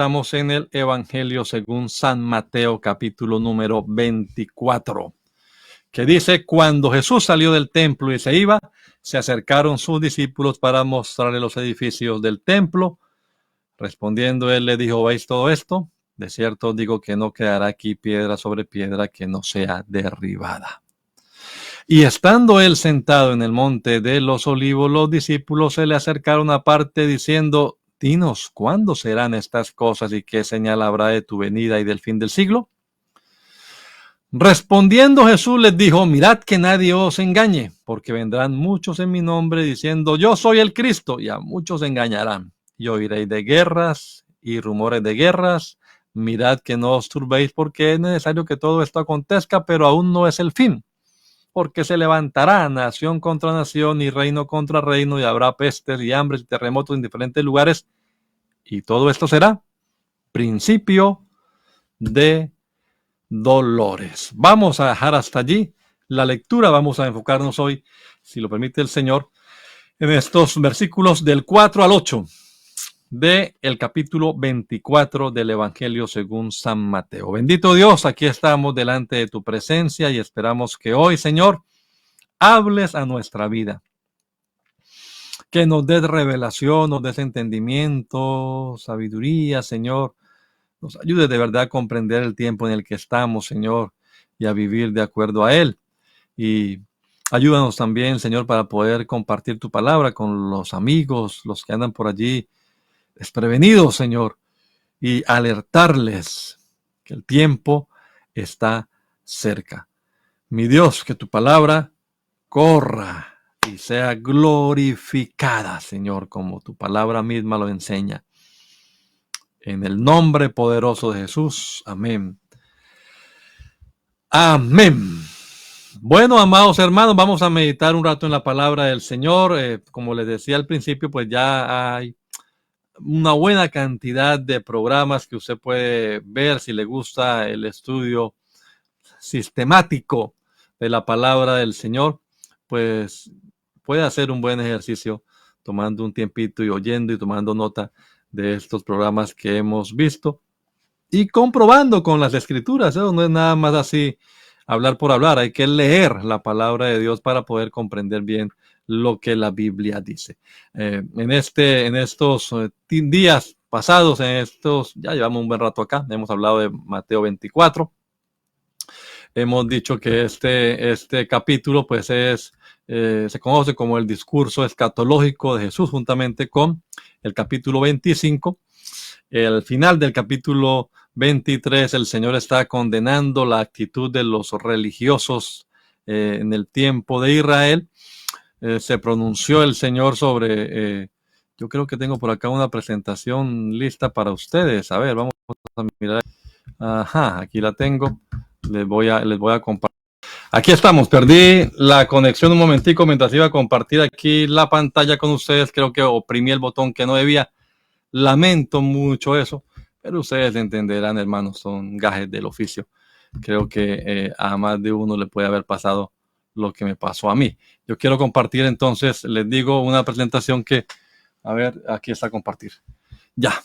Estamos en el Evangelio según San Mateo, capítulo número 24, que dice: cuando Jesús salió del templo y se iba, se acercaron sus discípulos para mostrarle los edificios del templo. Respondiendo él, le dijo: ¿veis todo esto? De cierto os digo que no quedará aquí piedra sobre piedra que no sea derribada. Y estando él sentado en el monte de los olivos, los discípulos se le acercaron aparte diciendo: dinos, ¿cuándo serán estas cosas y qué señal habrá de tu venida y del fin del siglo? Respondiendo Jesús les dijo: mirad que nadie os engañe, porque vendrán muchos en mi nombre diciendo: yo soy el Cristo, y a muchos engañarán. Y oiréis de guerras y rumores de guerras. Mirad que no os turbéis, porque es necesario que todo esto acontezca, pero aún no es el fin. Porque se levantará nación contra nación y reino contra reino, y habrá pestes y hambres y terremotos en diferentes lugares. Y todo esto será principio de dolores. Vamos a dejar hasta allí la lectura. Vamos a enfocarnos hoy, si lo permite el Señor, en estos versículos del 4 al 8 del capítulo 24 del Evangelio según San Mateo. Bendito Dios, aquí estamos delante de tu presencia y esperamos que hoy, Señor, hables a nuestra vida. Que nos des revelación, nos des entendimiento, sabiduría, Señor. Nos ayude de verdad a comprender el tiempo en el que estamos, Señor, y a vivir de acuerdo a él. Y ayúdanos también, Señor, para poder compartir tu palabra con los amigos, los que andan por allí desprevenidos, Señor, y alertarles que el tiempo está cerca. Mi Dios, que tu palabra corra y sea glorificada, Señor, como tu palabra misma lo enseña. En el nombre poderoso de Jesús. Amén. Amén. Bueno, amados hermanos, vamos a meditar un rato en la palabra del Señor. Como les decía al principio, pues ya hay una buena cantidad de programas que usted puede ver si le gusta el estudio sistemático de la palabra del Señor. Pues puede hacer un buen ejercicio tomando un tiempito y oyendo y tomando nota de estos programas que hemos visto y comprobando con las escrituras. Eso no es nada más así hablar por hablar, hay que leer la palabra de Dios para poder comprender bien lo que la Biblia dice. En estos días pasados, ya llevamos un buen rato acá, hemos hablado de Mateo 24. Hemos dicho que este capítulo pues se conoce como el discurso escatológico de Jesús, juntamente con el capítulo 25. Al final del capítulo 23, el Señor está condenando la actitud de los religiosos en el tiempo de Israel. Se pronunció el Señor sobre, yo creo que tengo por acá una presentación lista para ustedes. A ver, vamos a mirar. Ajá, aquí la tengo. Les voy a compartir. Aquí estamos, perdí la conexión un momentico mientras iba a compartir aquí la pantalla con ustedes. Creo que oprimí el botón que no debía. Lamento mucho eso, pero ustedes entenderán, hermanos, son gajes del oficio. Creo que a más de uno le puede haber pasado lo que me pasó a mí. Yo quiero compartir entonces, les digo, una presentación que, a ver, aquí está compartir. Ya.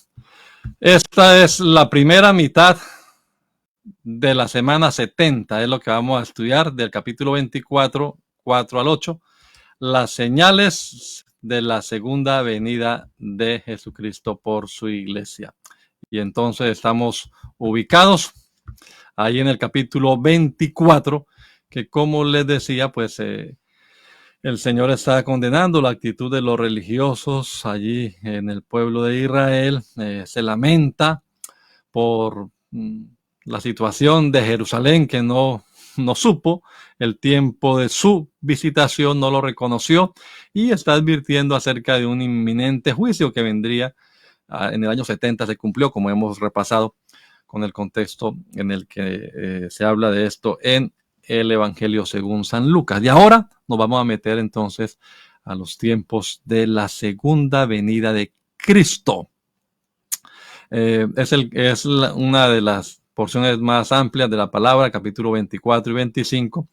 Esta es la primera mitad de la semana 70, es lo que vamos a estudiar del capítulo 24, 4 al 8, las señales de la segunda venida de Jesucristo por su iglesia. Y entonces estamos ubicados ahí en el capítulo 24, que como les decía, pues el Señor está condenando la actitud de los religiosos allí en el pueblo de Israel. Se lamenta por la situación de Jerusalén, que no supo el tiempo de su visitación, no lo reconoció, y está advirtiendo acerca de un inminente juicio que vendría en el año 70. Se cumplió, como hemos repasado con el contexto en el que se habla de esto en el Evangelio según San Lucas. Y ahora nos vamos a meter entonces a los tiempos de la segunda venida de Cristo. Es una de las porciones más amplias de la palabra, capítulo 24 y 25.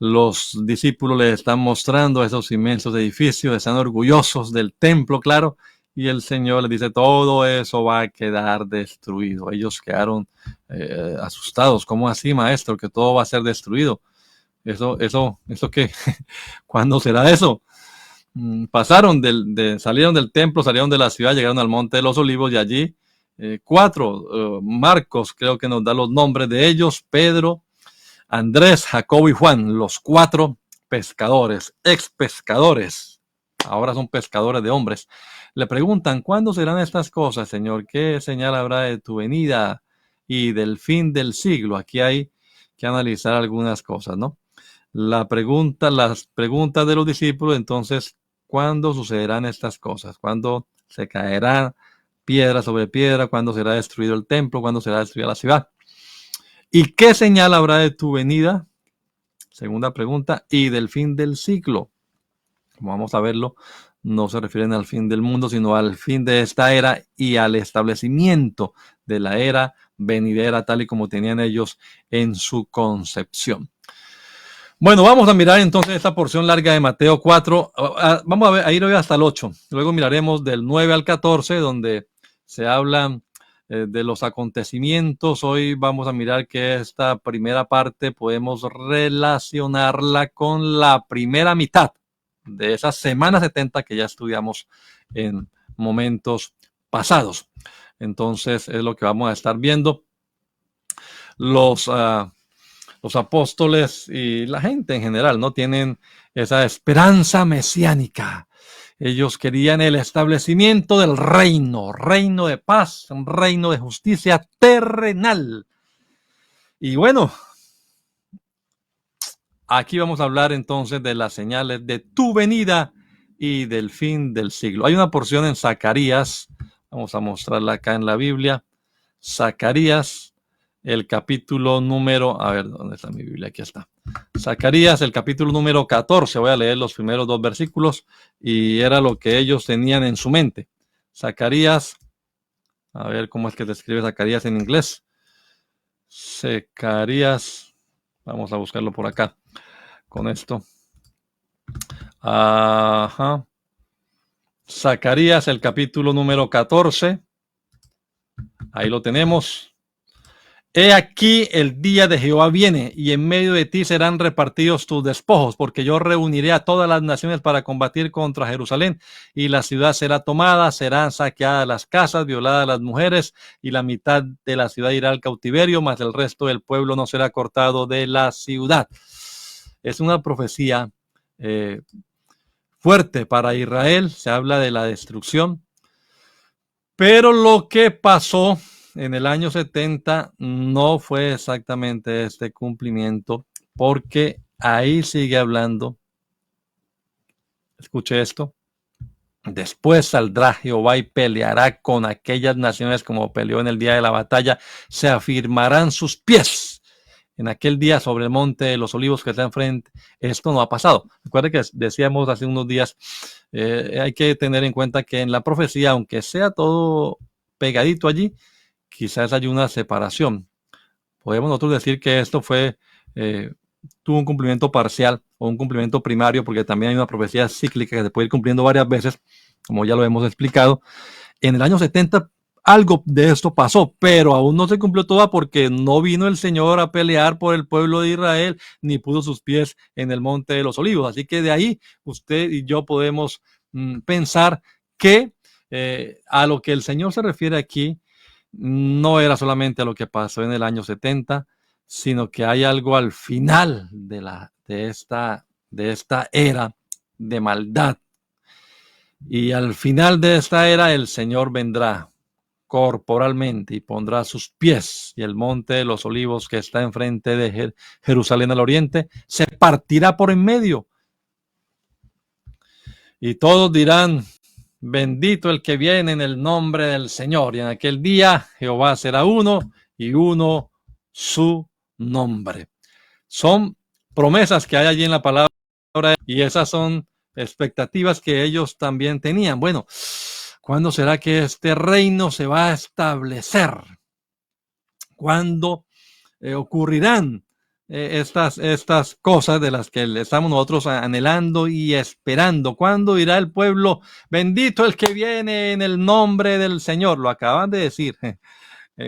Los discípulos les están mostrando esos inmensos edificios, están orgullosos del templo, claro, Y el Señor les dice, todo eso va a quedar destruido. Ellos quedaron asustados. ¿Cómo así, maestro? Que todo va a ser destruido. Eso ¿qué? ¿Cuándo será eso? Salieron del templo, salieron de la ciudad, llegaron al Monte de los Olivos y allí Marcos creo que nos da los nombres de ellos, Pedro, Andrés, Jacobo y Juan, los 4 pescadores, ex pescadores, ahora son pescadores de hombres. Le preguntan, ¿cuándo serán estas cosas, Señor? ¿Qué señal habrá de tu venida y del fin del siglo? Aquí hay que analizar algunas cosas, ¿no? Las preguntas de los discípulos, entonces, ¿cuándo sucederán estas cosas? ¿Cuándo se caerá piedra sobre piedra? ¿Cuándo será destruido el templo? ¿Cuándo será destruida la ciudad? ¿Y qué señal habrá de tu venida? Segunda pregunta, y del fin del siglo. Como vamos a verlo, no se refieren al fin del mundo, sino al fin de esta era y al establecimiento de la era venidera, tal y como tenían ellos en su concepción. Bueno, vamos a mirar entonces esta porción larga de Mateo 4. Vamos a ver, ahí lo veo hasta el 8. Luego miraremos del 9 al 14, donde se habla de los acontecimientos. Hoy vamos a mirar que esta primera parte podemos relacionarla con la primera mitad de esa semana 70 que ya estudiamos en momentos pasados. Entonces es lo que vamos a estar viendo. Los apóstoles y la gente en general, ¿no? Tienen esa esperanza mesiánica. Ellos querían el establecimiento del reino de paz, un reino de justicia terrenal. Y bueno, aquí vamos a hablar entonces de las señales de tu venida y del fin del siglo. Hay una porción en Zacarías, vamos a mostrarla acá en la Biblia. Zacarías, el capítulo número, a ver, ¿dónde está mi Biblia? Aquí está. Zacarías, el capítulo número 14, voy a leer los primeros 2 versículos y era lo que ellos tenían en su mente. Zacarías, a ver cómo es que se escribe Zacarías en inglés. Zacarías, vamos a buscarlo por acá con esto. Ajá. Zacarías, el capítulo número 14, ahí lo tenemos. He aquí el día de Jehová viene, y en medio de ti serán repartidos tus despojos, porque yo reuniré a todas las naciones para combatir contra Jerusalén, y la ciudad será tomada, serán saqueadas las casas, violadas las mujeres, y la mitad de la ciudad irá al cautiverio, mas el resto del pueblo no será cortado de la ciudad. Es una profecía fuerte para Israel, se habla de la destrucción, pero lo que pasó en el año 70 no fue exactamente este cumplimiento, porque ahí sigue hablando, escuche esto, después saldrá Jehová y peleará con aquellas naciones como peleó en el día de la batalla, se afirmarán sus pies en aquel día sobre el monte de los olivos que está enfrente. Esto no ha pasado. Recuerden que decíamos hace unos días, hay que tener en cuenta que en la profecía, aunque sea todo pegadito allí, quizás hay una separación. Podemos nosotros decir que esto tuvo un cumplimiento parcial o un cumplimiento primario, porque también hay una profecía cíclica que se puede ir cumpliendo varias veces, como ya lo hemos explicado. En el año 70 algo de esto pasó, pero aún no se cumplió toda porque no vino el Señor a pelear por el pueblo de Israel, ni puso sus pies en el monte de los olivos. Así que de ahí usted y yo podemos pensar que a lo que el Señor se refiere aquí no era solamente a lo que pasó en el año 70, sino que hay algo al final de esta era de maldad. Y al final de esta era el Señor vendrá corporalmente y pondrá sus pies, y el monte de los olivos que está enfrente de Jerusalén al oriente se partirá por en medio. Y todos dirán, bendito el que viene en el nombre del Señor. Y en aquel día Jehová será uno y uno su nombre. Son promesas que hay allí en la palabra y esas son expectativas que ellos también tenían. Bueno, ¿cuándo será que este reino se va a establecer? ¿Cuándo ocurrirán estas cosas de las que estamos nosotros anhelando y esperando. ¿Cuándo dirá el pueblo, bendito el que viene en el nombre del Señor? Lo acaban de decir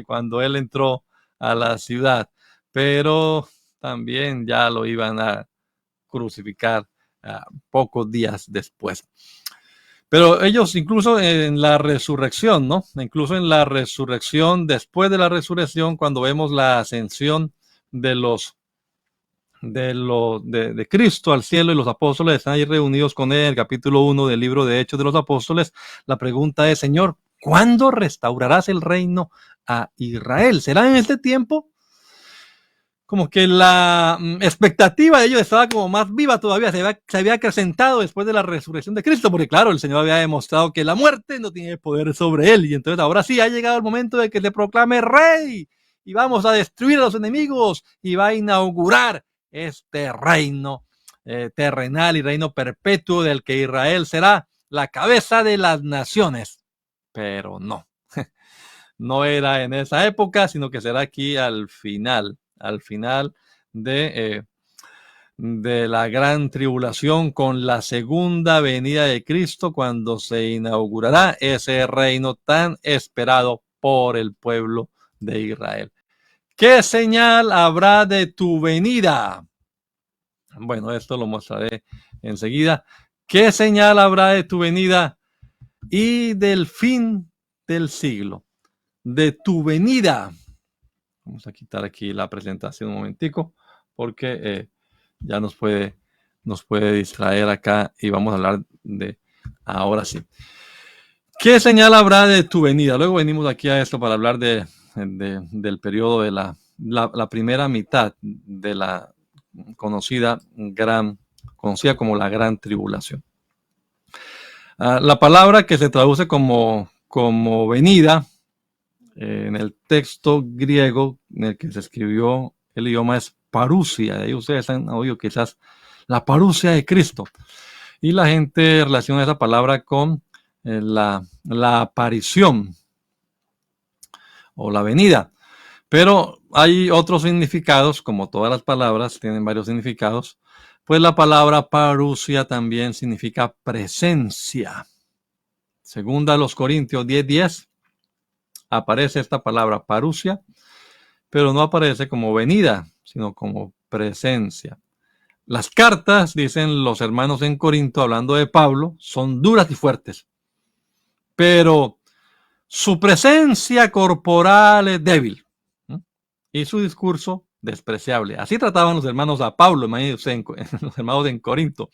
cuando él entró a la ciudad, pero también ya lo iban a crucificar pocos días después. Pero ellos incluso en la resurrección, ¿no? Incluso en la resurrección, después de la resurrección, cuando vemos la ascensión de de Cristo al cielo y los apóstoles están ahí reunidos con él, el capítulo 1 del libro de Hechos de los Apóstoles, la pregunta es, Señor, ¿cuándo restaurarás el reino a Israel? ¿Será en este tiempo? Como que la expectativa de ellos estaba como más viva todavía, se había acrecentado después de la resurrección de Cristo, porque claro, el Señor había demostrado que la muerte no tiene poder sobre él, y entonces ahora sí ha llegado el momento de que se proclame rey, y vamos a destruir a los enemigos, y va a inaugurar este reino terrenal y reino perpetuo del que Israel será la cabeza de las naciones. Pero no, no era en esa época, sino que será aquí al final de la gran tribulación, con la segunda venida de Cristo, cuando se inaugurará ese reino tan esperado por el pueblo de Israel. ¿Qué señal habrá de tu venida? Bueno, esto lo mostraré enseguida. ¿Qué señal habrá de tu venida y del fin del siglo? De tu venida. Vamos a quitar aquí la presentación un momentico, porque ya nos puede distraer acá y vamos a hablar de ahora sí. ¿Qué señal habrá de tu venida? Luego venimos aquí a esto para hablar del periodo de la primera mitad de la conocida como la gran tribulación. La palabra que se traduce como venida en el texto griego en el que se escribió el idioma es parusia. Ahí ustedes han oído quizás la parusia de Cristo. Y la gente relaciona esa palabra con la aparición o la venida. Pero hay otros significados, como todas las palabras tienen varios significados. Pues la palabra parusia también significa presencia. Segunda a los Corintios 10:10 aparece esta palabra parusia, pero no aparece como venida, sino como presencia. Las cartas, dicen los hermanos en Corinto, hablando de Pablo, son duras y fuertes, pero su presencia corporal es débil, ¿no? Y su discurso despreciable. Así trataban los hermanos a Pablo, imagínense, los hermanos en Corinto.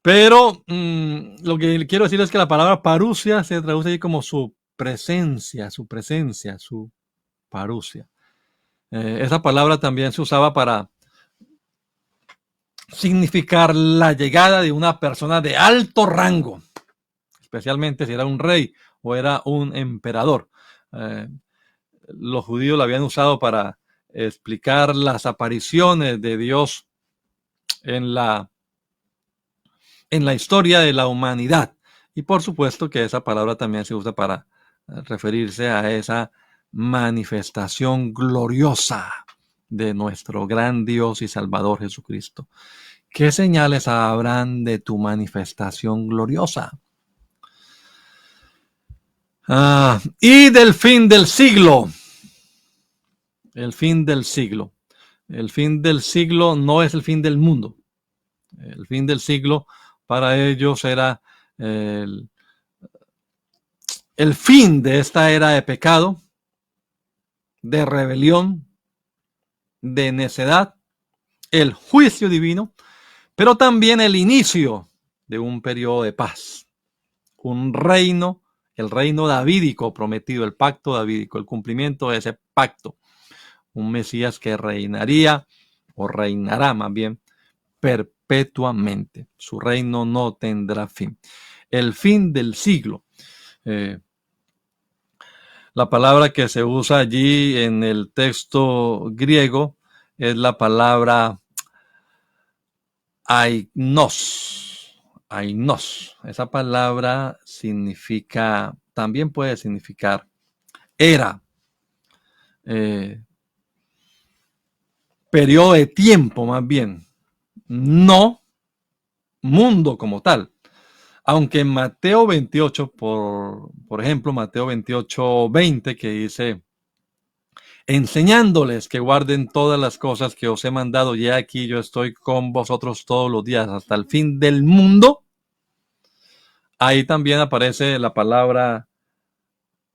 Pero lo que quiero decir es que la palabra parusia se traduce ahí como su presencia, su parusia. Esa palabra también se usaba para significar la llegada de una persona de alto rango, especialmente si era un rey o era un emperador. Los judíos la habían usado para explicar las apariciones de Dios en la historia de la humanidad. Y por supuesto que esa palabra también se usa para referirse a esa manifestación gloriosa de nuestro gran Dios y Salvador Jesucristo. ¿Qué señales habrán de tu manifestación gloriosa? Y del fin del siglo. El fin del siglo. El fin del siglo no es el fin del mundo. El fin del siglo para ellos era el fin de esta era de pecado, de rebelión, de necedad, el juicio divino, pero también el inicio de un periodo de paz, un reino, el reino davídico prometido, el pacto davídico, el cumplimiento de ese pacto, un Mesías que reinaría o reinará más bien perpetuamente. Su reino no tendrá fin. El fin del siglo. La palabra que se usa allí en el texto griego es la palabra ainos. Ainos. Esa palabra significa, también puede significar era. periodo de tiempo más bien, no mundo como tal. Aunque en Mateo 28, por ejemplo, Mateo 28, 20, que dice, enseñándoles que guarden todas las cosas que os he mandado, y aquí yo estoy con vosotros todos los días hasta el fin del mundo. Ahí también aparece la palabra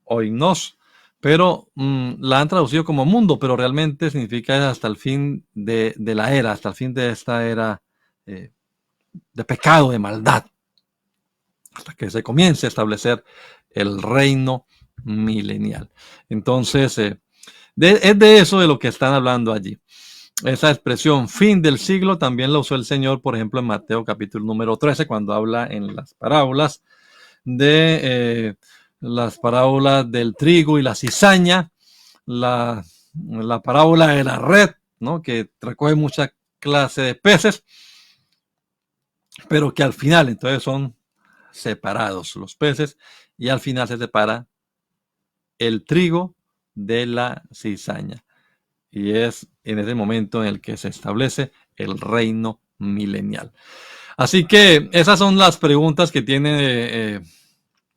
oignos, pero la han traducido como mundo, pero realmente significa hasta el fin de la era, hasta el fin de esta era de pecado, de maldad, hasta que se comience a establecer el reino milenial. Entonces, es de eso de lo que están hablando allí. Esa expresión fin del siglo también la usó el Señor, por ejemplo, en Mateo capítulo número 13, cuando habla en las parábolas del trigo y la cizaña, la parábola de la red, ¿no? Que recoge mucha clase de peces, pero que al final entonces son separados los peces y al final se separa el trigo de la cizaña. Y es en ese momento en el que se establece el reino milenial. Así que esas son las preguntas que tienen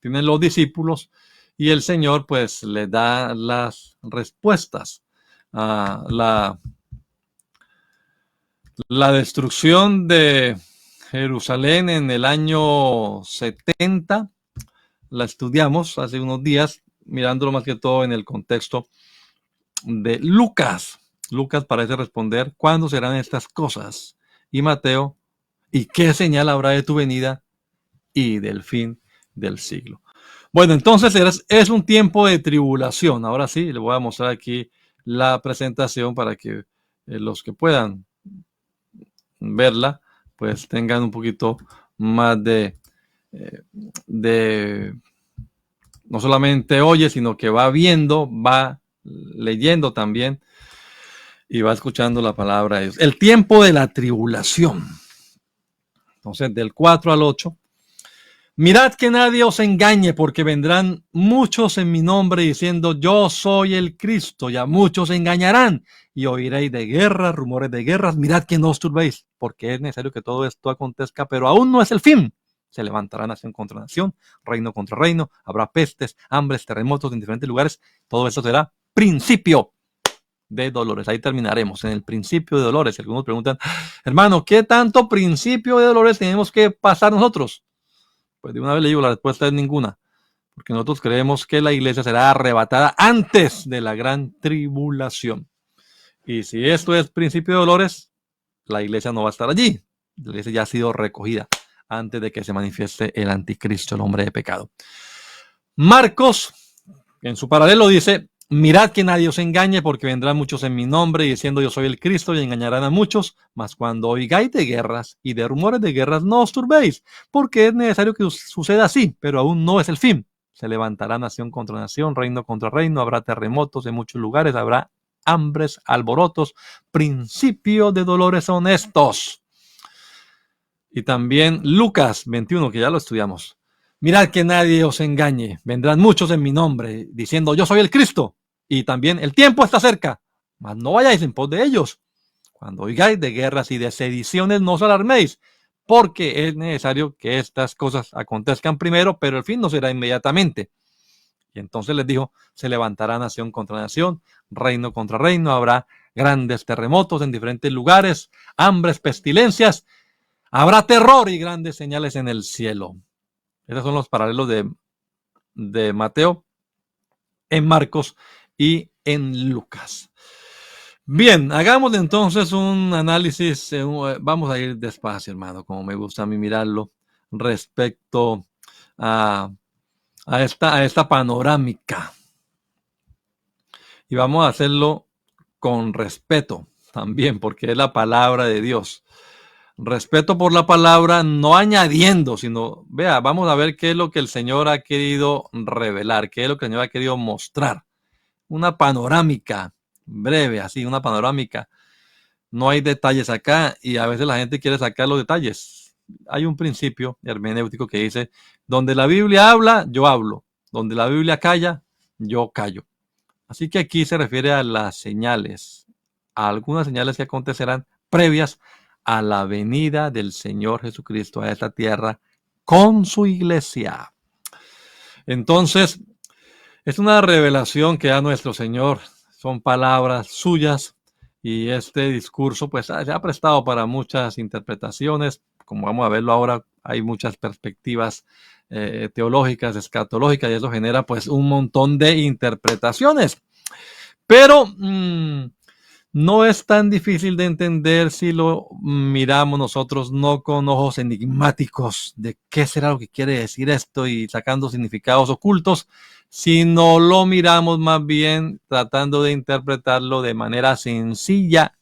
los discípulos y el Señor pues les da las respuestas. La destrucción de Jerusalén en el año 70 la estudiamos hace unos días, mirándolo más que todo en el contexto de Lucas. Lucas parece responder, ¿cuándo serán estas cosas? Y Mateo, ¿y qué señal habrá de tu venida y del fin del siglo? Bueno, entonces es un tiempo de tribulación. Ahora sí, le voy a mostrar aquí la presentación para que los que puedan verla, pues tengan un poquito más de no solamente oye, sino que va viendo, va leyendo también y va escuchando la palabra de Dios. El tiempo de la tribulación. Entonces, del 4 al 8. Mirad que nadie os engañe, porque vendrán muchos en mi nombre diciendo, yo soy el Cristo, y a muchos engañarán, y oiréis de guerras, rumores de guerras. Mirad que no os turbéis, porque es necesario que todo esto acontezca, pero aún no es el fin. Se levantará nación contra nación, reino contra reino, habrá pestes, hambres, terremotos en diferentes lugares. Todo eso será principio de dolores. Ahí terminaremos, en el principio de dolores. Algunos preguntan, hermano, ¿qué tanto principio de dolores tenemos que pasar nosotros? Pues de una vez le digo, la respuesta es ninguna, porque nosotros creemos que la iglesia será arrebatada antes de la gran tribulación. Y si esto es principio de dolores, la iglesia no va a estar allí. La iglesia ya ha sido recogida antes de que se manifieste el anticristo, el hombre de pecado. Marcos, en su paralelo, dice, mirad que nadie os engañe, porque vendrán muchos en mi nombre diciendo yo soy el Cristo y engañarán a muchos, mas cuando oigáis de guerras y de rumores de guerras no os turbéis, porque es necesario que suceda así, pero aún no es el fin. Se levantará nación contra nación, reino contra reino, habrá terremotos en muchos lugares, habrá hambres, alborotos, principio de dolores son estos. Y también Lucas 21, que ya lo estudiamos. Mirad que nadie os engañe, vendrán muchos en mi nombre, diciendo yo soy el Cristo, y también el tiempo está cerca, mas no vayáis en pos de ellos. Cuando oigáis de guerras y de sediciones, no os alarméis, porque es necesario que estas cosas acontezcan primero, pero el fin no será inmediatamente. Y entonces les dijo, se levantará nación contra nación, reino contra reino, habrá grandes terremotos en diferentes lugares, hambres, pestilencias, habrá terror y grandes señales en el cielo. Esos son los paralelos de Mateo en Marcos y en Lucas. Bien, hagamos entonces un análisis. Vamos a ir despacio, hermano, como me gusta a mí mirarlo, respecto a esta panorámica. Y vamos a hacerlo con respeto también, porque es la palabra de Dios. Respeto por la palabra, no añadiendo, sino, vea, vamos a ver qué es lo que el Señor ha querido revelar, qué es lo que el Señor ha querido mostrar. Una panorámica breve, así, una panorámica. No hay detalles acá y a veces la gente quiere sacar los detalles. Hay un principio hermenéutico que dice, donde la Biblia habla, yo hablo. Donde la Biblia calla, yo callo. Así que aquí se refiere a las señales, algunas señales que acontecerán previas a la venida del Señor Jesucristo a esta tierra con su iglesia. Entonces, es una revelación que da nuestro Señor, son palabras suyas y este discurso pues se ha prestado para muchas interpretaciones, como vamos a verlo ahora, hay muchas perspectivas teológicas, escatológicas y eso genera pues un montón de interpretaciones. Pero no es tan difícil de entender si lo miramos nosotros no con ojos enigmáticos de qué será lo que quiere decir esto y sacando significados ocultos, sino lo miramos más bien tratando de interpretarlo de manera sencilla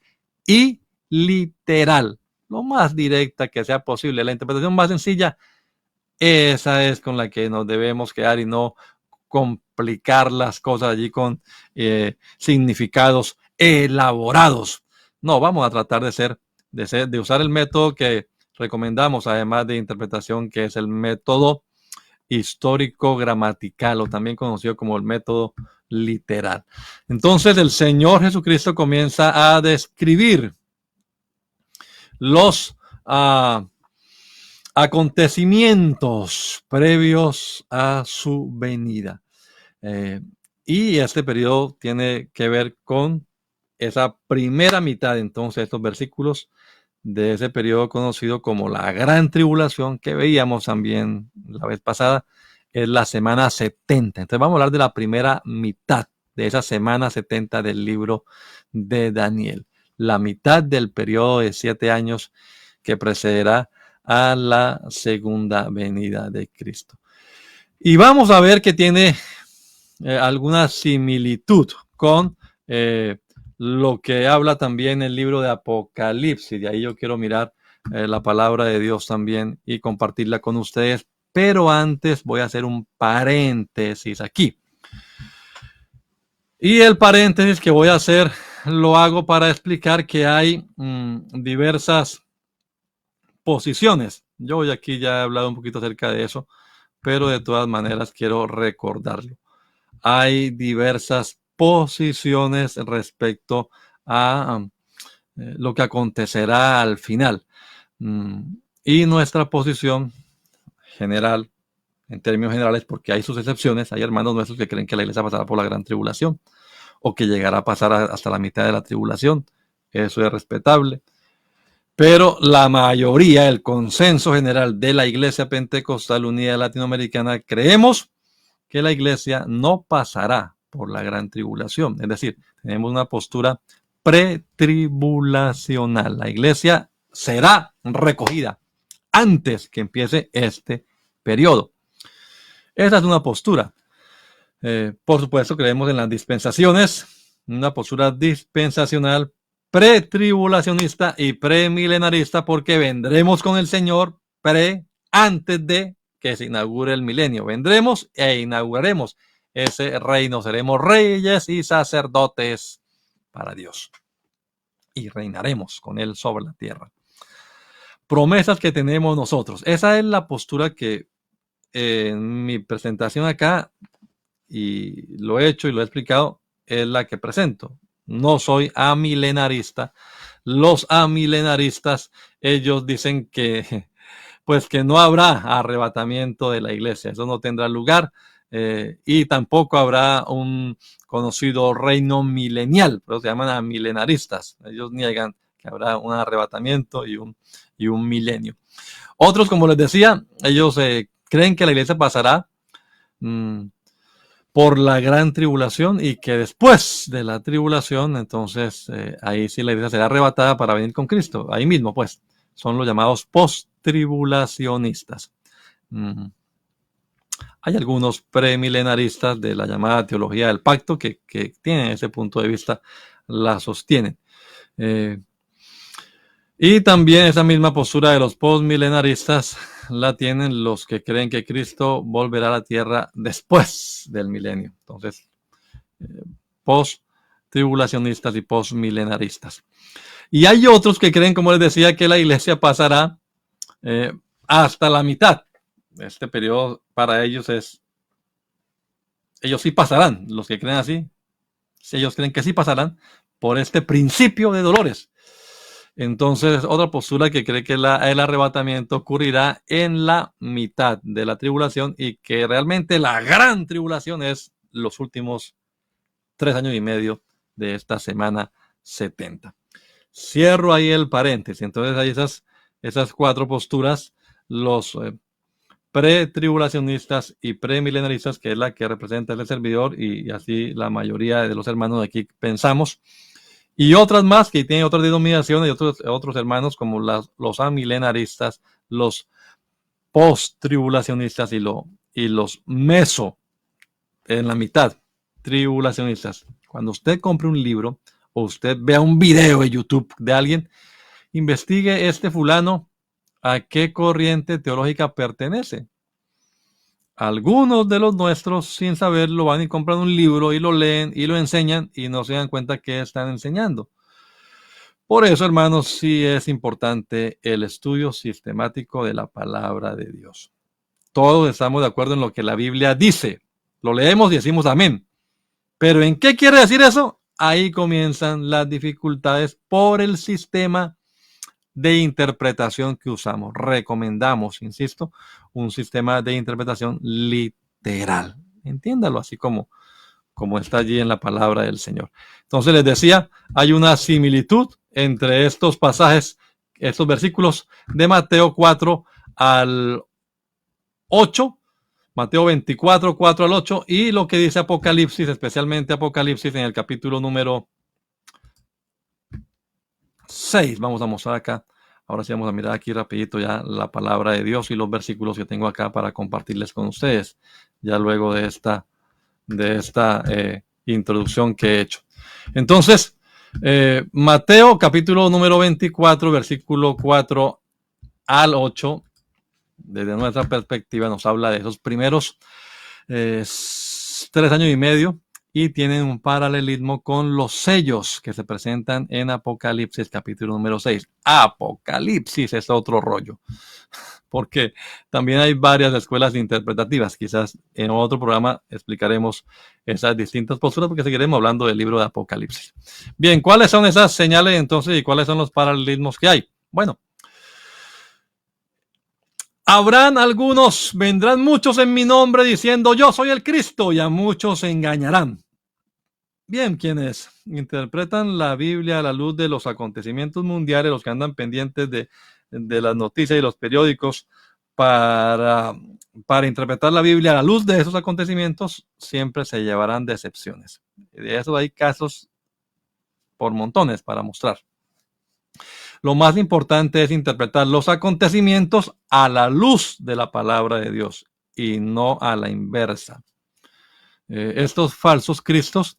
y literal, lo más directa que sea posible. La interpretación más sencilla, esa es con la que nos debemos quedar y no complicar las cosas allí con significados elaborados. No, vamos a tratar de usar el método que recomendamos, además de interpretación, que es el método histórico-gramatical, o también conocido como el método literal. Entonces, el Señor Jesucristo comienza a describir los acontecimientos previos a su venida. Y este periodo tiene que ver con esa primera mitad, entonces, estos versículos de ese periodo conocido como la Gran Tribulación, que veíamos también la vez pasada, es la semana 70. Entonces vamos a hablar de la primera mitad de esa semana 70 del libro de Daniel. La mitad del periodo de 7 años que precederá a la segunda venida de Cristo. Y vamos a ver que tiene alguna similitud con lo que habla también el libro de Apocalipsis. De ahí yo quiero mirar la palabra de Dios también y compartirla con ustedes. Pero antes voy a hacer un paréntesis aquí. Y el paréntesis que voy a hacer lo hago para explicar que hay diversas posiciones. Yo hoy aquí ya he hablado un poquito acerca de eso, pero de todas maneras quiero recordarlo. Hay diversas posiciones respecto a lo que acontecerá al final. Y nuestra posición general, en términos generales, porque hay sus excepciones, hay hermanos nuestros que creen que la iglesia pasará por la gran tribulación o que llegará a pasar hasta la mitad de la tribulación. Eso es respetable. Pero la mayoría, el consenso general de la Iglesia Pentecostal Unida Latinoamericana, creemos que la iglesia no pasará por la gran tribulación. Es decir, tenemos una postura pretribulacional. La iglesia será recogida antes que empiece este periodo. Esa es una postura. Por supuesto, creemos en las dispensaciones, una postura dispensacional pretribulacionista y premilenarista, porque vendremos con el Señor antes de que se inaugure el milenio. Vendremos e inauguraremos ese reino. Seremos reyes y sacerdotes para Dios. Y reinaremos con Él sobre la tierra. Promesas que tenemos nosotros. Esa es la postura que en mi presentación acá, y lo he hecho y lo he explicado, es la que presento. No soy amilenarista. Los amilenaristas, ellos dicen que pues que no habrá arrebatamiento de la iglesia, eso no tendrá lugar, y tampoco habrá un conocido reino milenial, pero se llaman amilenaristas. Ellos niegan que habrá un arrebatamiento y un milenio. Otros, como les decía, ellos creen que la iglesia pasará por la gran tribulación y que después de la tribulación, entonces ahí sí la iglesia será arrebatada para venir con Cristo. Ahí mismo, pues, son los llamados post-tribulacionistas. Hay algunos premilenaristas de la llamada teología del pacto que tienen ese punto de vista, la sostienen. Y también esa misma postura de los postmilenaristas la tienen los que creen que Cristo volverá a la tierra después del milenio. Entonces, post-tribulacionistas y postmilenaristas. Y hay otros que creen, como les decía, que la iglesia pasará hasta la mitad. Este periodo para ellos ellos sí pasarán, los que creen así, ellos creen que sí pasarán por este principio de dolores. Entonces, otra postura que cree que el arrebatamiento ocurrirá en la mitad de la tribulación y que realmente la gran tribulación es los últimos 3 años y medio de esta semana 70. Cierro ahí el paréntesis. Entonces hay esas 4 posturas, los pretribulacionistas y premilenaristas, que es la que representa el servidor, y así la mayoría de los hermanos de aquí pensamos. Y otras más que tienen otras denominaciones y otros hermanos como los amilenaristas, los post-tribulacionistas y los meso, en la mitad, tribulacionistas. Cuando usted compre un libro o usted vea un video de YouTube de alguien, investigue este fulano a qué corriente teológica pertenece. Algunos de los nuestros, sin saberlo, van y compran un libro y lo leen y lo enseñan y no se dan cuenta que están enseñando. Por eso, hermanos, sí es importante el estudio sistemático de la palabra de Dios. Todos estamos de acuerdo en lo que la Biblia dice. Lo leemos y decimos amén. Pero ¿en qué quiere decir eso? Ahí comienzan las dificultades por el sistema de interpretación que usamos. Recomendamos, insisto, un sistema de interpretación literal. Entiéndalo así como está allí en la palabra del Señor. Entonces les decía, hay una similitud entre estos pasajes, estos versículos de Mateo 4 al 8, Mateo 24, 4 al 8, y lo que dice Apocalipsis, especialmente Apocalipsis en el capítulo número 6. Vamos a mostrar acá. Ahora sí vamos a mirar aquí rapidito ya la palabra de Dios y los versículos que tengo acá para compartirles con ustedes, ya luego de esta introducción que he hecho. Entonces, Mateo capítulo número 24, versículo 4 al 8, desde nuestra perspectiva nos habla de esos primeros 3 años y medio y tienen un paralelismo con los sellos que se presentan en Apocalipsis capítulo número 6. Apocalipsis es otro rollo, porque también hay varias escuelas interpretativas. Quizás en otro programa explicaremos esas distintas posturas porque seguiremos hablando del libro de Apocalipsis. Bien, ¿cuáles son esas señales entonces y cuáles son los paralelismos que hay? Bueno, habrán algunos, vendrán muchos en mi nombre diciendo yo soy el Cristo y a muchos se engañarán. Bien, quienes interpretan la Biblia a la luz de los acontecimientos mundiales, los que andan pendientes de las noticias y los periódicos para interpretar la Biblia a la luz de esos acontecimientos, siempre se llevarán decepciones. De eso hay casos por montones para mostrar. Lo más importante es interpretar los acontecimientos a la luz de la palabra de Dios y no a la inversa. Estos falsos cristos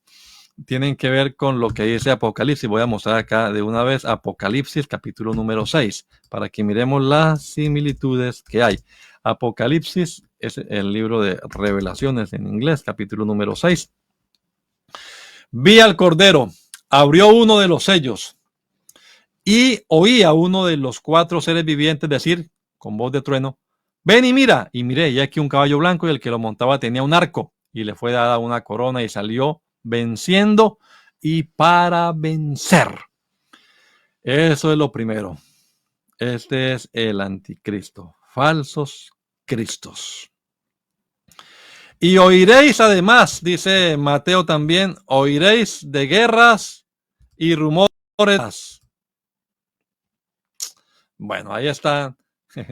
tienen que ver con lo que dice Apocalipsis. Voy a mostrar acá de una vez Apocalipsis capítulo número 6 para que miremos las similitudes que hay. Apocalipsis es el libro de Revelaciones en inglés, capítulo número 6. Vi al Cordero, abrió uno de los sellos y oí a uno de los 4 seres vivientes decir con voz de trueno, ven y mira. Y miré, y aquí un caballo blanco y el que lo montaba tenía un arco y le fue dada una corona y salió venciendo y para vencer. Eso es lo primero. Este es el anticristo, falsos cristos. Y oiréis además, dice Mateo también, oiréis de guerras y rumores. Bueno, ahí está.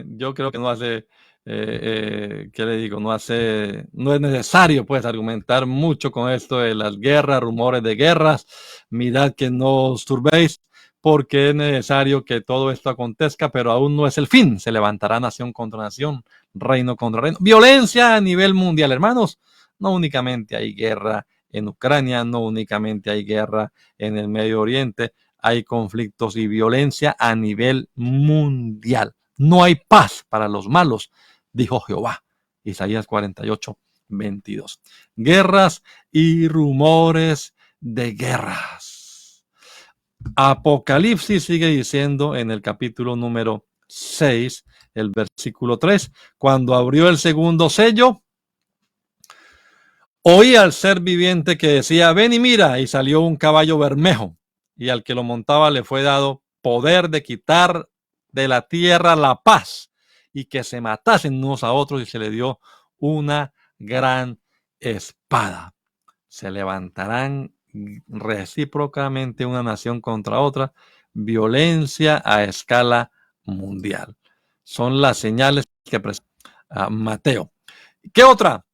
Yo creo que no hace, ¿qué le digo? No es necesario pues argumentar mucho con esto de las guerras, rumores de guerras. Mirad que no os turbéis, porque es necesario que todo esto acontezca, pero aún no es el fin. Se levantará nación contra nación, reino contra reino. Violencia a nivel mundial, hermanos. No únicamente hay guerra en Ucrania, no únicamente hay guerra en el Medio Oriente. Hay conflictos y violencia a nivel mundial. No hay paz para los malos, dijo Jehová. Isaías 48, 22. Guerras y rumores de guerras. Apocalipsis sigue diciendo en el capítulo número 6, el versículo 3, cuando abrió el segundo sello, Oí al ser viviente que decía, ven y mira, y salió un caballo bermejo, y al que lo montaba le fue dado poder de quitar de la tierra la paz, y que se matasen unos a otros, y se le dio una gran espada. Se levantarán recíprocamente una nación contra otra, violencia a escala mundial. Son las señales que presenta Mateo. ¿Qué otra?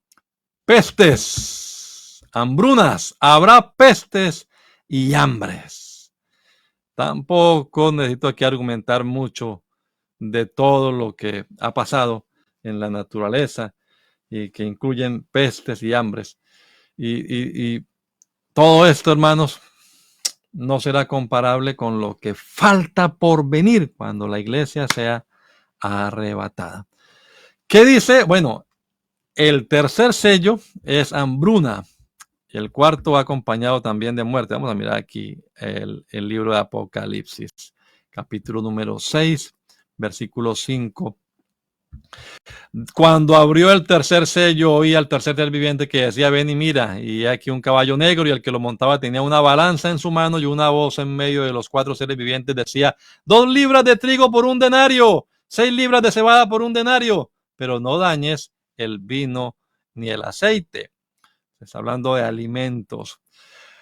Pestes, hambrunas, habrá pestes y hambres. Tampoco necesito aquí argumentar mucho de todo lo que ha pasado en la naturaleza y que incluyen pestes y hambres. Y todo esto, hermanos, no será comparable con lo que falta por venir cuando la iglesia sea arrebatada. ¿Qué dice? Bueno, el tercer sello es hambruna. El cuarto va acompañado también de muerte. Vamos a mirar aquí el libro de Apocalipsis, capítulo número 6, versículo 5. Cuando abrió el tercer sello, oí al tercer ser viviente que decía, ven y mira, y aquí un caballo negro, y el que lo montaba tenía una balanza en su mano, y una voz en medio de los cuatro seres vivientes decía, 2 libras de trigo por un denario, 6 libras de cebada por un denario, pero no dañes el vino ni el aceite. Está hablando de alimentos.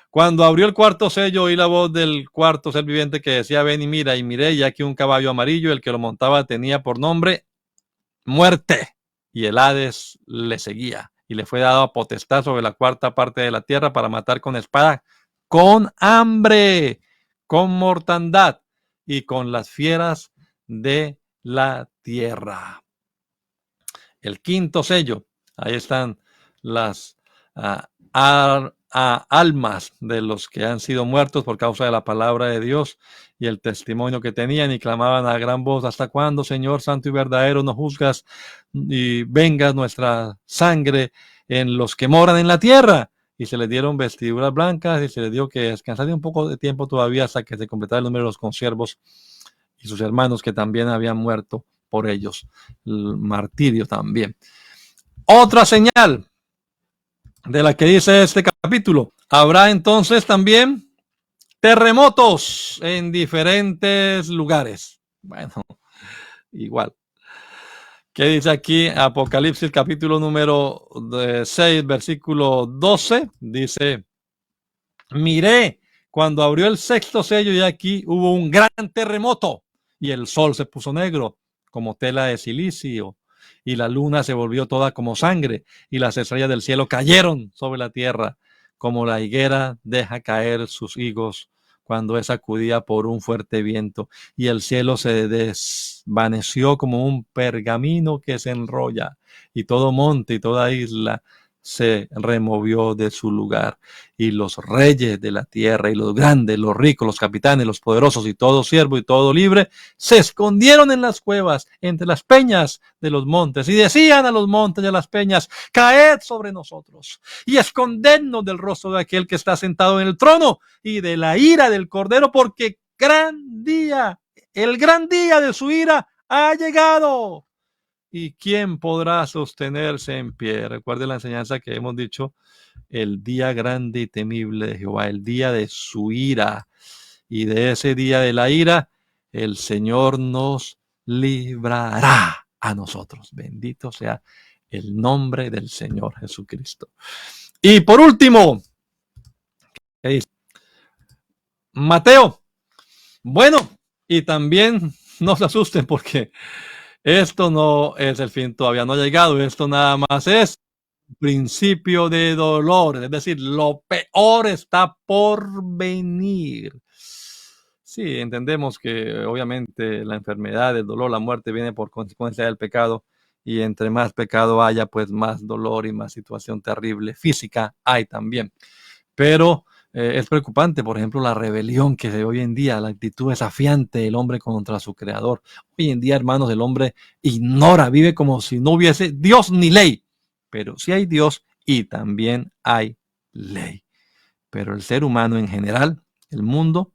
Cuando abrió el cuarto sello, oí la voz del cuarto ser viviente que decía, ven y mira, y miré, y aquí un caballo amarillo, el que lo montaba tenía por nombre Muerte, y el Hades le seguía, y le fue dado potestad sobre la cuarta parte de la tierra para matar con espada, con hambre, con mortandad, y con las fieras de la tierra. El quinto sello, ahí están las almas de los que han sido muertos por causa de la palabra de Dios y el testimonio que tenían, y clamaban a gran voz, ¿hasta cuándo, Señor santo y verdadero, nos juzgas y vengas nuestra sangre en los que moran en la tierra? Y se les dieron vestiduras blancas, y se les dio que descansar un poco de tiempo todavía hasta que se completara el número de los consiervos y sus hermanos que también habían muerto por ellos. El martirio también. Otra señal de la que dice este capítulo. Habrá entonces también terremotos en diferentes lugares. Bueno, igual. ¿Qué dice aquí? Apocalipsis capítulo número 6, versículo 12. Dice, miré cuando abrió el sexto sello, y aquí hubo un gran terremoto, y el sol se puso negro como tela de silicio, y la luna se volvió toda como sangre, y las estrellas del cielo cayeron sobre la tierra, como la higuera deja caer sus higos cuando es sacudida por un fuerte viento, y el cielo se desvaneció como un pergamino que se enrolla, y todo monte y toda isla se removió de su lugar, y los reyes de la tierra, y los grandes, los ricos, los capitanes, los poderosos, y todo siervo y todo libre, se escondieron en las cuevas, entre las peñas de los montes, y decían a los montes y a las peñas, caed sobre nosotros, y escondednos del rostro de aquel que está sentado en el trono, y de la ira del Cordero, porque el gran día de su ira ha llegado. ¿Y quién podrá sostenerse en pie? Recuerde la enseñanza que hemos dicho, el día grande y temible de Jehová, el día de su ira. Y de ese día de la ira, el Señor nos librará a nosotros. Bendito sea el nombre del Señor Jesucristo. Y por último, ¿qué dice? Mateo. Bueno, y también no se asusten porque esto no es el fin, todavía no ha llegado. Esto nada más es principio de dolor, es decir, lo peor está por venir. Sí, entendemos que obviamente la enfermedad, el dolor, la muerte viene por consecuencia del pecado, y entre más pecado haya, pues más dolor y más situación terrible física hay también. Pero es preocupante, por ejemplo, la rebelión que se ve hoy en día, la actitud desafiante del hombre contra su creador. Hoy en día, hermanos, el hombre ignora, vive como si no hubiese Dios ni ley. Pero sí hay Dios y también hay ley. Pero el ser humano en general, el mundo,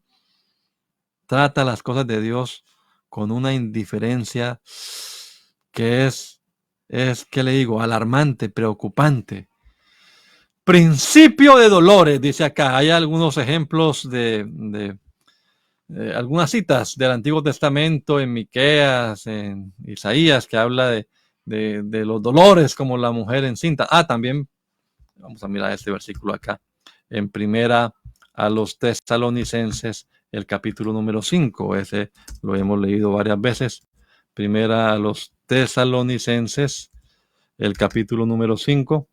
trata las cosas de Dios con una indiferencia que es, ¿qué le digo?, alarmante, preocupante. Principio de dolores, dice acá. Hay algunos ejemplos de algunas citas del Antiguo Testamento en Miqueas, en Isaías, que habla de los dolores como la mujer encinta. También vamos a mirar este versículo acá, en primera a los Tesalonicenses, el capítulo número 5. Ese lo hemos leído varias veces. Primera a los Tesalonicenses, el capítulo número 5.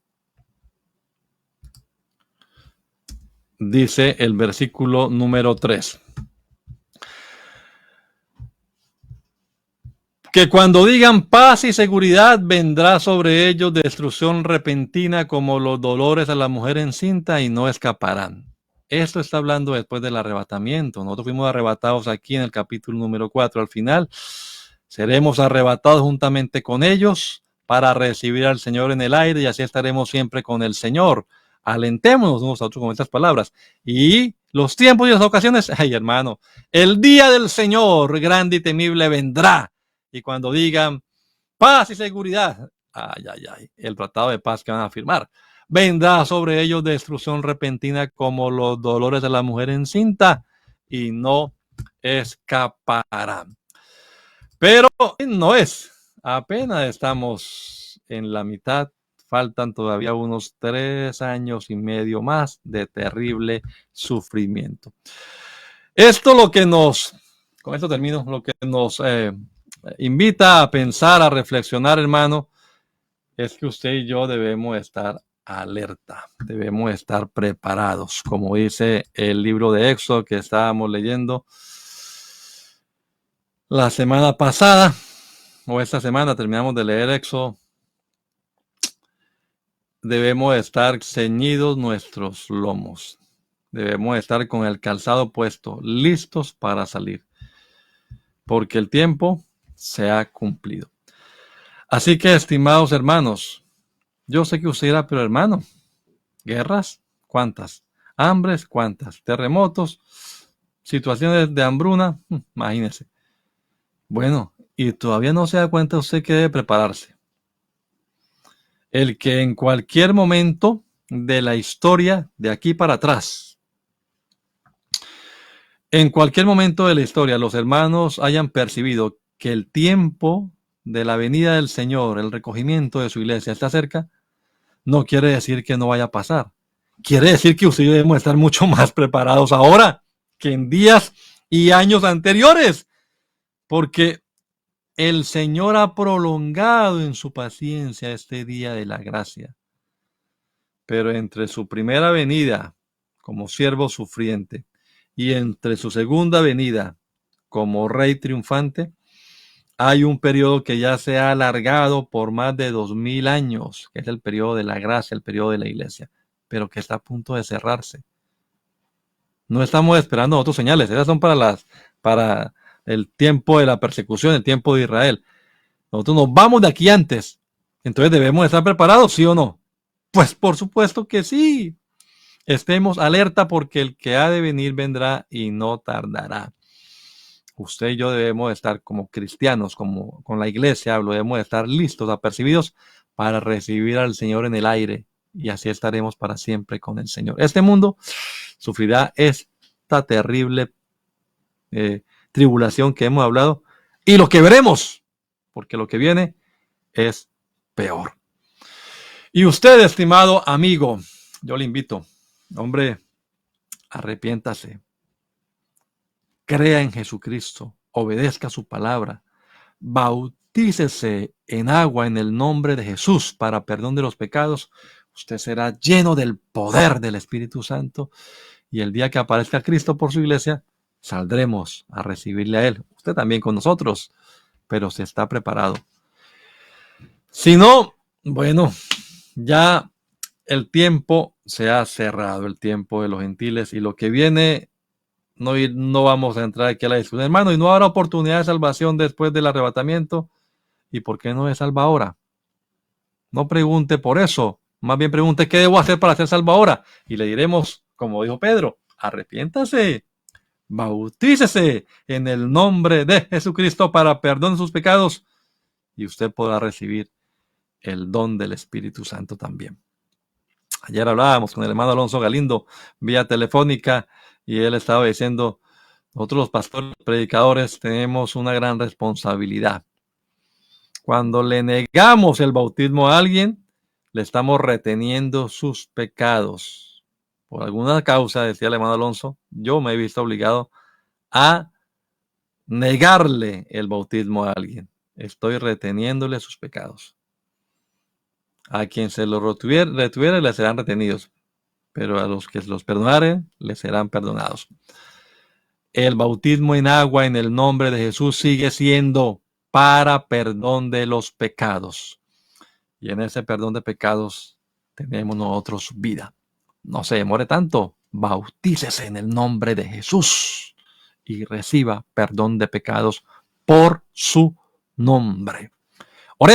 Dice el versículo número 3. Que cuando digan paz y seguridad, vendrá sobre ellos destrucción repentina como los dolores a la mujer encinta y no escaparán. Esto está hablando después del arrebatamiento. Nosotros fuimos arrebatados aquí en el capítulo número 4. Al final, seremos arrebatados juntamente con ellos para recibir al Señor en el aire y así estaremos siempre con el Señor. Alentémonos unos a otros con estas palabras. Y los tiempos y las ocasiones, ay hermano, el día del Señor grande y temible vendrá. Y cuando digan paz y seguridad, el tratado de paz que van a firmar, vendrá sobre ellos destrucción repentina como los dolores de la mujer encinta y no escaparán. Pero no es, apenas estamos en la mitad, faltan todavía unos 3 años y medio más de terrible sufrimiento. Esto lo que nos, con esto termino, lo que nos invita a pensar, a reflexionar, hermano, es que usted y yo debemos estar alerta, debemos estar preparados, como dice el libro de Éxodo que estábamos leyendo la semana pasada, o esta semana terminamos de leer Éxodo. Debemos estar ceñidos nuestros lomos, debemos estar con el calzado puesto, listos para salir, porque el tiempo se ha cumplido. Así que, estimados hermanos, yo sé que usted dirá, pero hermano, guerras, ¿cuántas? Hambres, ¿cuántas? Terremotos, situaciones de hambruna, imagínese. Bueno, y todavía no se da cuenta usted que debe prepararse. El que en cualquier momento de la historia, de aquí para atrás, en cualquier momento de la historia, los hermanos hayan percibido que el tiempo de la venida del Señor, el recogimiento de su iglesia está cerca, no quiere decir que no vaya a pasar. Quiere decir que usted y yo debemos estar mucho más preparados ahora que en días y años anteriores, porque el Señor ha prolongado en su paciencia este día de la gracia. Pero entre su primera venida como siervo sufriente y entre su segunda venida como rey triunfante, hay un periodo que ya se ha alargado por más de 2000 años, que es el periodo de la gracia, el periodo de la iglesia, pero que está a punto de cerrarse. No estamos esperando otras señales, esas son para el tiempo de la persecución, el tiempo de Israel. Nosotros nos vamos de aquí antes, entonces debemos estar preparados, ¿sí o no? Pues por supuesto que sí. Estemos alerta porque el que ha de venir vendrá y no tardará. Usted y yo debemos estar como cristianos, como con la iglesia hablo, debemos estar listos, apercibidos para recibir al Señor en el aire y así estaremos para siempre con el Señor. Este mundo sufrirá esta terrible tribulación que hemos hablado y lo que veremos, porque lo que viene es peor. Y usted, estimado amigo, yo le invito, hombre, arrepiéntase, crea en Jesucristo, obedezca su palabra, bautícese en agua en el nombre de Jesús para perdón de los pecados. Usted será lleno del poder del Espíritu Santo y el día que aparezca Cristo por su iglesia, saldremos a recibirle a Él. Usted también con nosotros, pero se está preparado. Si no, bueno, ya el tiempo se ha cerrado, el tiempo de los gentiles, y lo que viene, no vamos a entrar aquí a la discusión, hermano, y no habrá oportunidad de salvación después del arrebatamiento. ¿Y por qué no es salvo ahora? No pregunte por eso, más bien pregunte qué debo hacer para ser salvo ahora. Y le diremos, como dijo Pedro, arrepiéntase, bautícese en el nombre de Jesucristo para perdón de sus pecados y usted podrá recibir el don del Espíritu Santo también. Ayer hablábamos con el hermano Alonso Galindo vía telefónica y él estaba diciendo, nosotros los pastores, predicadores, tenemos una gran responsabilidad. Cuando le negamos el bautismo a alguien, le estamos reteniendo sus pecados. Por alguna causa, decía el hermano Alonso, yo me he visto obligado a negarle el bautismo a alguien. Estoy reteniéndole sus pecados. A quien se los retuviere, les serán retenidos, pero a los que los perdonaren, les serán perdonados. El bautismo en agua en el nombre de Jesús sigue siendo para perdón de los pecados. Y en ese perdón de pecados tenemos nosotros vida. No se demore tanto, bautícese en el nombre de Jesús y reciba perdón de pecados por su nombre.